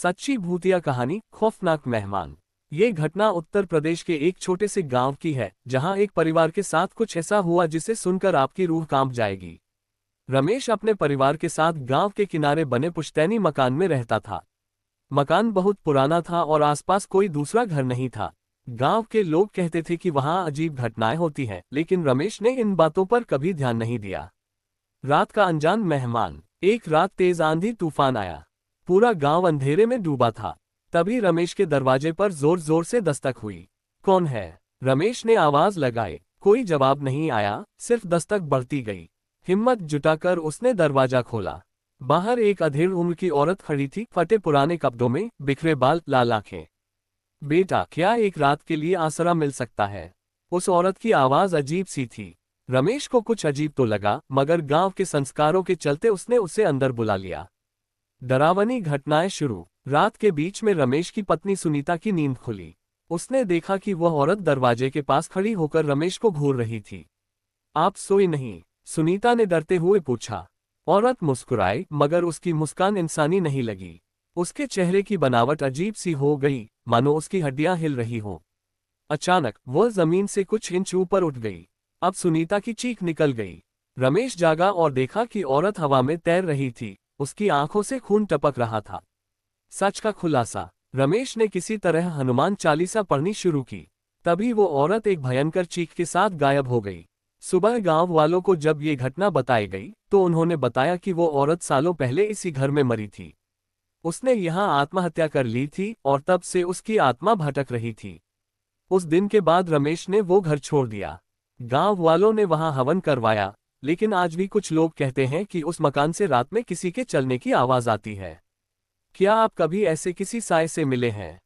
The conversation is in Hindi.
सच्ची भूतिया कहानी खौफनाक मेहमान। ये घटना उत्तर प्रदेश के एक छोटे से गांव की है, जहां एक परिवार के साथ कुछ ऐसा हुआ जिसे सुनकर आपकी रूह कांप जाएगी। रमेश अपने परिवार के साथ गांव के किनारे बने पुश्तैनी मकान में रहता था। मकान बहुत पुराना था और आसपास कोई दूसरा घर नहीं था। गांव के लोग कहते थे कि वहां अजीब घटनाएं होती हैं, लेकिन रमेश ने इन बातों पर कभी ध्यान नहीं दिया। रात का अनजान मेहमान। एक रात तेज आंधी तूफान आया। पूरा गांव अंधेरे में डूबा था। तभी रमेश के दरवाजे पर जोर जोर से दस्तक हुई। कौन है? रमेश ने आवाज लगाई। कोई जवाब नहीं आया, सिर्फ दस्तक बढ़ती गई। हिम्मत जुटाकर उसने दरवाजा खोला। बाहर एक अधेड़ उम्र की औरत खड़ी थी, फटे पुराने कपड़ों में, बिखरे बाल, लाल आंखें। बेटा, क्या एक रात के लिए आसरा मिल सकता है? उस औरत की आवाज अजीब सी थी। रमेश को कुछ अजीब तो लगा, मगर गांव के संस्कारों के चलते उसने उसे अंदर बुला लिया। डरावनी घटनाएं शुरू। रात के बीच में रमेश की पत्नी सुनीता की नींद खुली। उसने देखा कि वह औरत दरवाजे के पास खड़ी होकर रमेश को घूर रही थी। आप सोई नहीं? सुनीता ने डरते हुए पूछा। औरत मुस्कुराई, मगर उसकी मुस्कान इंसानी नहीं लगी। उसके चेहरे की बनावट अजीब सी हो गई, मानो उसकी हड्डियां हिल रही हों। अचानक वह जमीन से कुछ इंच ऊपर उठ गई। अब सुनीता की चीख निकल गई। रमेश जागा और देखा कि औरत हवा में तैर रही थी। उसकी आंखों से खून टपक रहा था। सच का खुलासा। रमेश ने किसी तरह हनुमान चालीसा पढ़नी शुरू की। तभी वो औरत एक भयंकर चीख के साथ गायब हो गई। सुबह गांव वालों को जब ये घटना बताई गई, तो उन्होंने बताया कि वो औरत सालों पहले इसी घर में मरी थी। उसने यहाँ आत्महत्या कर ली थी और तब से उसकी आत्मा भटक रही थी। उस दिन के बाद रमेश ने वो घर छोड़ दिया। गांव वालों ने वहां हवन करवाया, लेकिन आज भी कुछ लोग कहते हैं कि उस मकान से रात में किसी के चलने की आवाज आती है। क्या आप कभी ऐसे किसी साए से मिले हैं?